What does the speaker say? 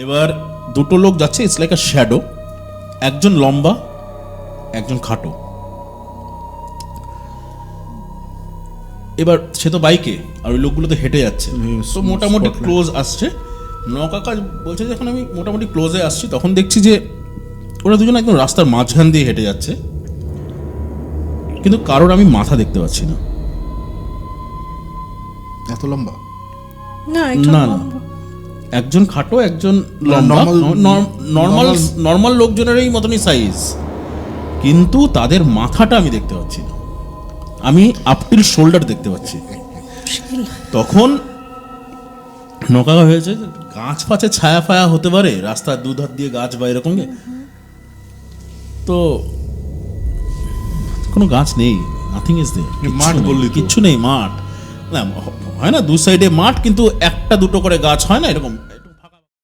এবার দুটো লোক যাচ্ছে, ইটস লাইক আ শ্যাডো, একজন লম্বা একজন খাটো। এবার সে তো বাইকে আর ওই লোকগুলো তো হেঁটে যাচ্ছে, তো মোটামুটি ক্লোজ আসছে। নকাকা বলছে যে এখন আমি মোটামুটি ক্লোজে আসছি, তখন দেখছি যে ওরা দুজন একদম রাস্তার মাঝখান দিয়ে হেঁটে যাচ্ছে, কিন্তু কারোর আমি মাথা দেখতে পাচ্ছি না। এত লম্বা? না একটু না না, একজন খাটো একজন লম্বা, নর্মাল নর্মাল লোকজনেরই মতনই সাইজ, কিন্তু তাদের মাথাটা আমি দেখতে পাচ্ছি না, আমি আপ টিল শোল্ডার দেখতে পাচ্ছি। তখন নকাকা হয়েছে গাছ ফাছে ছায়া ফায়া হতে পারে, রাস্তার দুধার দিয়ে গাছ বা এরকম, তো কোনো গাছ নেই, নাথিং ইজ দেয়ার। মাঠ বললি তো। কিচ্ছু নেই, মাঠ না হয় না, দু সাইডে মাঠ, কিন্তু একটা দুটো করে গাছ হয় না এরকম,